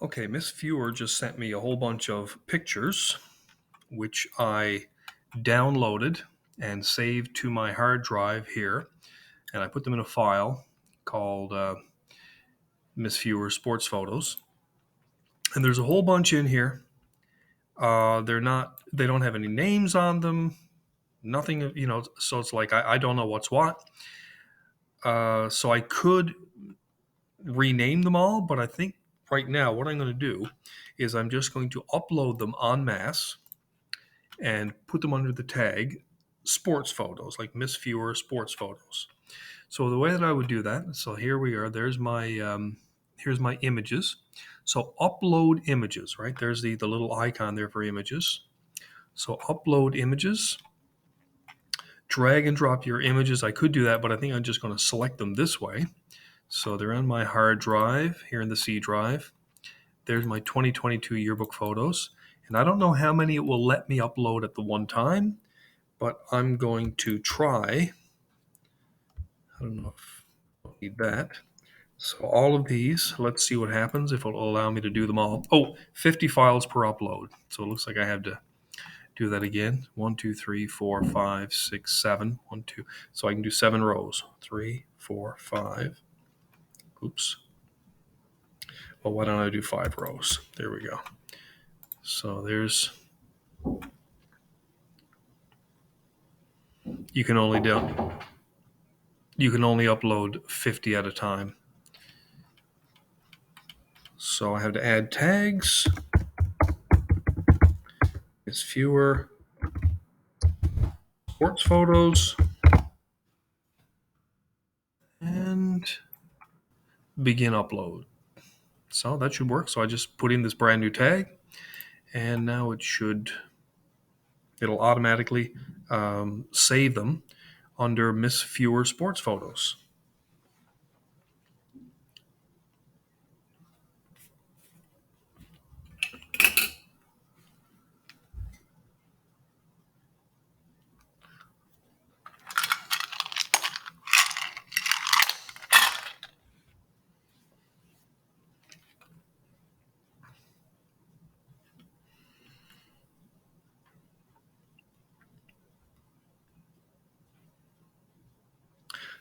Okay, Miss Viewer just sent me a whole bunch of pictures, which I downloaded and saved to my hard drive here, and I put them in a file called Miss Viewer Sports Photos. And there's a whole bunch in here. They don't have any names on them, nothing, so it's like I don't know what's what. So I could rename them all, but I think right now what I'm going to do is I'm just going to upload them en masse and put them under the tag sports photos, like Miss Viewer sports photos. So the way that I would do that, so here we are. There's here's my images. So upload images, right? There's the little icon there for images. So upload images, drag and drop your images. I could do that, but I think I'm just going to select them this way. So they're on my hard drive here in the C drive. There's my 2022 yearbook photos. And I don't know how many it will let me upload at the one time, but I'm going to try. I don't know if I need that. So all of these, let's see what happens if it'll allow me to do them all. Oh, 50 files per upload. So it looks like I have to do that again. 1, 2, 3, 4, 5, 6, 7. 1, 2. So I can do 7 rows. 3, 4, 5. Oops. Well, why don't I do 5 rows? There we go. So there's, you can only upload 50 at a time. So I have to add tags. It's fewer sports photos and begin upload. So that should work. So I just put in this brand new tag, and now it'll automatically save them under Miss Viewer Sports Photos.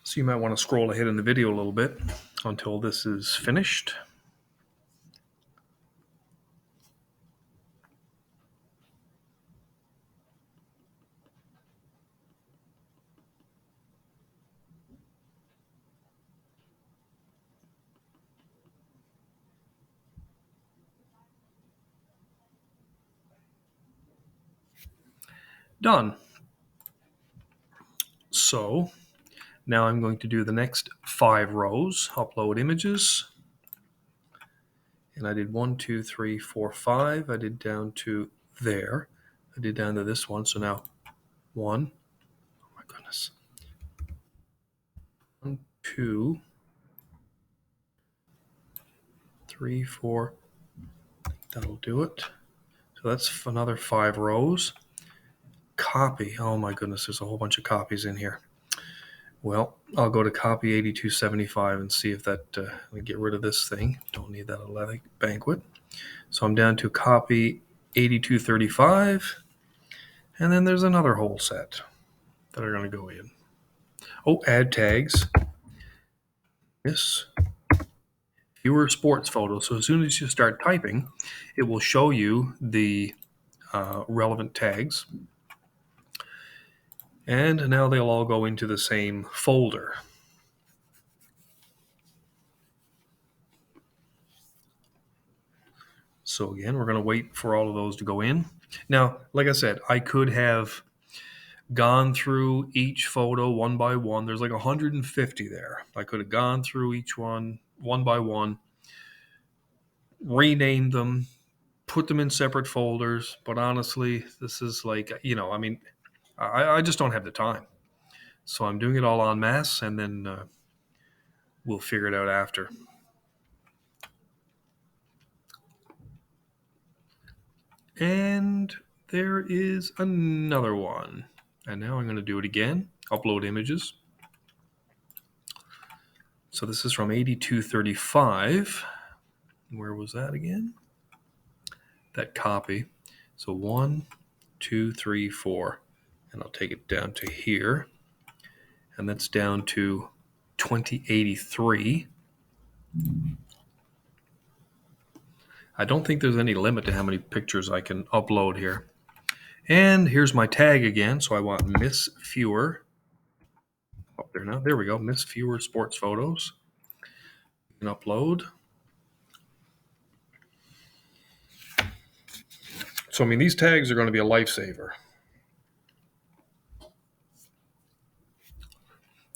So you might want to scroll ahead in the video a little bit until this is finished. Done. So now I'm going to do the next 5 rows, upload images. And I did 1, 2, 3, 4, 5. I did down to there. I did down to this one. So now 1. Oh my goodness. 1, 2, 3, 4. That'll do it. So that's another 5 rows. Copy. Oh my goodness, there's a whole bunch of copies in here. Well, I'll go to copy 8275 and see if that, let me get rid of this thing. Don't need that athletic banquet. So I'm down to copy 8235. And then there's another whole set that are going to go in. Oh, add tags. Yes. Viewer sports photos. So as soon as you start typing, it will show you the relevant tags. And now they'll all go into the same folder. So again, we're going to wait for all of those to go in. Now, like I said, I could have gone through each photo one by one. There's like 150 there. I could have gone through each one by one, renamed them, put them in separate folders. But honestly, this is like, I just don't have the time. So I'm doing it all en masse, and then we'll figure it out after. And there is another one. And now I'm going to do it again. Upload images. So this is from 8235. Where was that again? That copy. So 1, 2, 3, 4. And I'll take it down to here. And that's down to 2083. I don't think there's any limit to how many pictures I can upload here. And here's my tag again. So I want Miss Fewer. Up there now. There we go. Miss Fewer sports photos. And upload. So, I mean, these tags are going to be a lifesaver.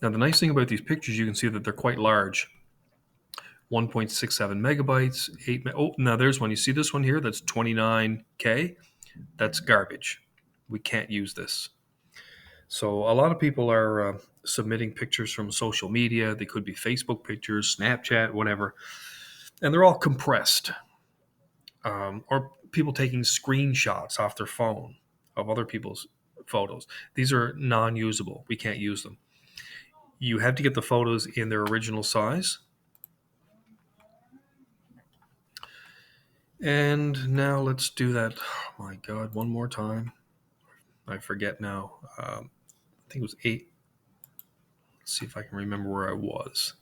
Now, the nice thing about these pictures, you can see that they're quite large. 1.67 megabytes, 8. Oh, now there's one. You see this one here? That's 29K. That's garbage. We can't use this. So a lot of people are submitting pictures from social media. They could be Facebook pictures, Snapchat, whatever. And they're all compressed. Or people taking screenshots off their phone of other people's photos. These are non-usable. We can't use them. You have to get the photos in their original size. And now let's do that. Oh my God, one more time. I forget now. I think it was 8. Let's see if I can remember where I was.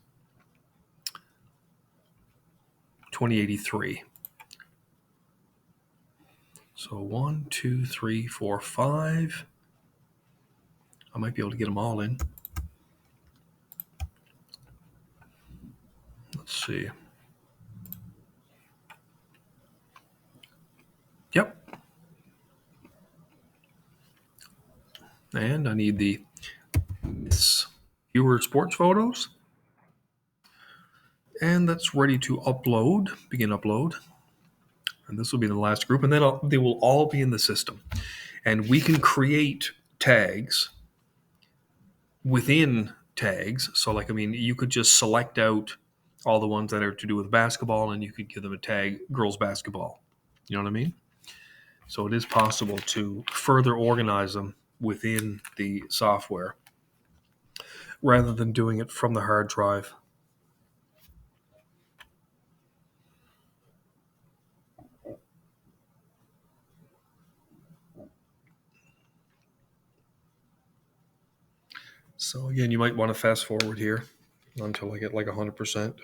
2083. So 1, 2, 3, 4, 5. I might be able to get them all in. Let's see. Yep. And I need the viewer sports photos. And that's ready to upload. Begin upload. And this will be the last group. And then they will all be in the system. And we can create tags within tags. So, like, I mean, you could just select out all the ones that are to do with basketball, and you could give them a tag girls basketball. You know what I mean? So it is possible to further organize them within the software rather than doing it from the hard drive. So again, you might want to fast forward here until I get like 100%.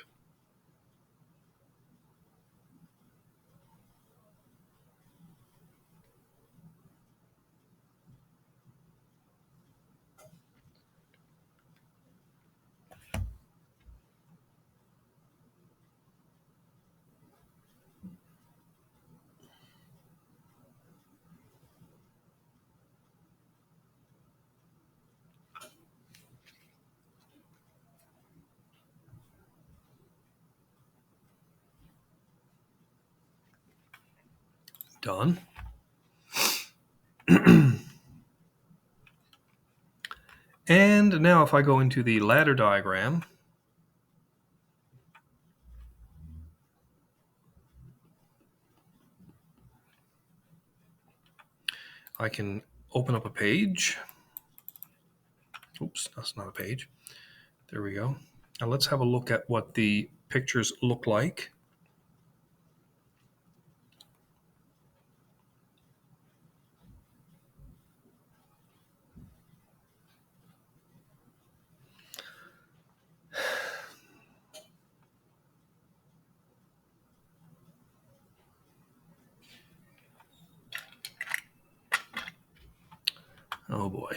Done. And now if I go into the ladder diagram, I can open up a page. Oops, that's not a page. There we go. Now let's have a look at what the pictures look like. Oh boy.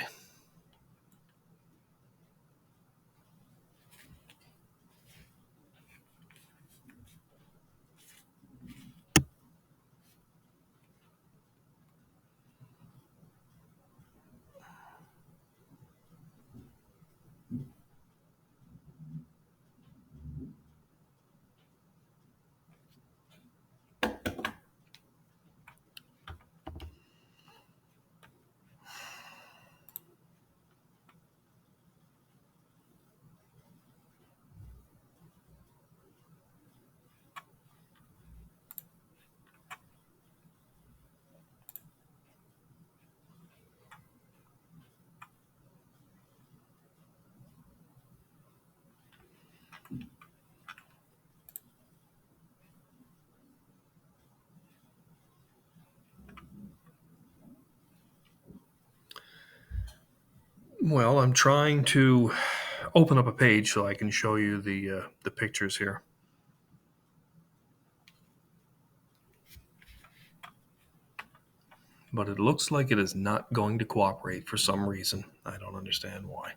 Well, I'm trying to open up a page so I can show you the pictures here. But it looks like it is not going to cooperate for some reason. I don't understand why.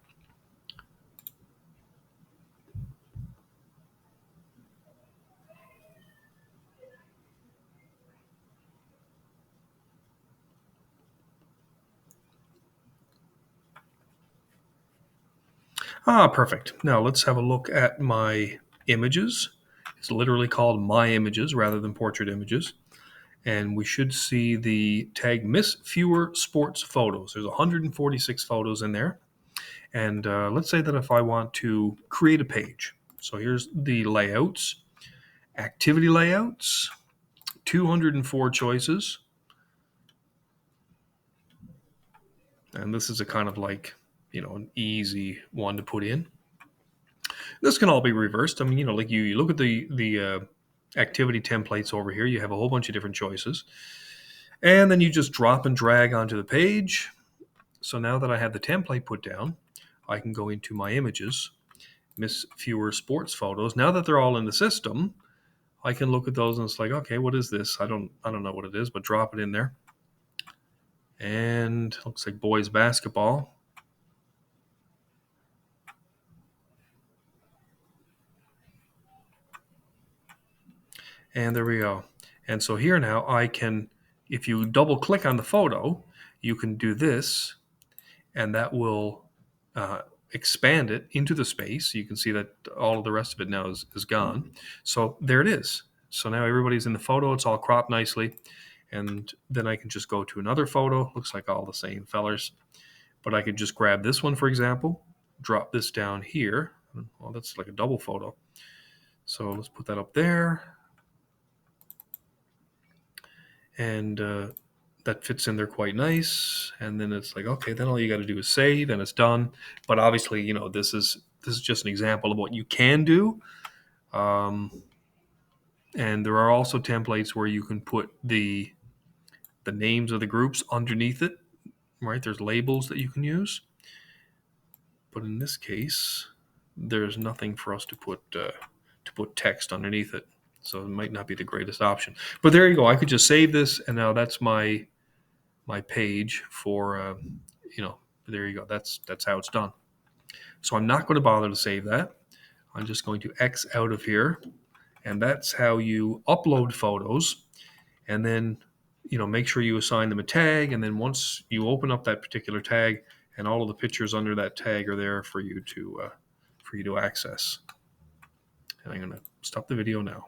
Ah, perfect. Now let's have a look at my images. It's literally called My Images rather than Portrait Images. And we should see the tag Miss Fewer Sports Photos. There's 146 photos in there. And let's say that if I want to create a page. So here's the layouts, activity layouts, 204 choices. And this is a kind of like, an easy one to put in. This can all be reversed. I mean, like you look at the activity templates over here. You have a whole bunch of different choices, and then you just drop and drag onto the page. So now that I have the template put down, I can go into my images, Miss Fewer Sports Photos. Now that they're all in the system, I can look at those and it's like, okay, what is this? I don't know what it is, but drop it in there. And looks like boys basketball. And there we go. And so here now I can, if you double click on the photo, you can do this, and that will expand it into the space. You can see that all of the rest of it now is gone. So there it is. So now everybody's in the photo. It's all cropped nicely. And then I can just go to another photo. Looks like all the same fellers. But I could just grab this one, for example, drop this down here. Well, that's like a double photo. So let's put that up there. And that fits in there quite nice. And then it's like, okay, then all you got to do is save and it's done. But obviously, this is just an example of what you can do. And there are also templates where you can put the names of the groups underneath it, right? There's labels that you can use. But in this case, there's nothing for us to put text underneath it. So it might not be the greatest option. But there you go. I could just save this, and now that's my page for there you go. That's how it's done. So I'm not going to bother to save that. I'm just going to X out of here, and that's how you upload photos, and then make sure you assign them a tag, and then once you open up that particular tag, and all of the pictures under that tag are there for you to access. And I'm going to stop the video now.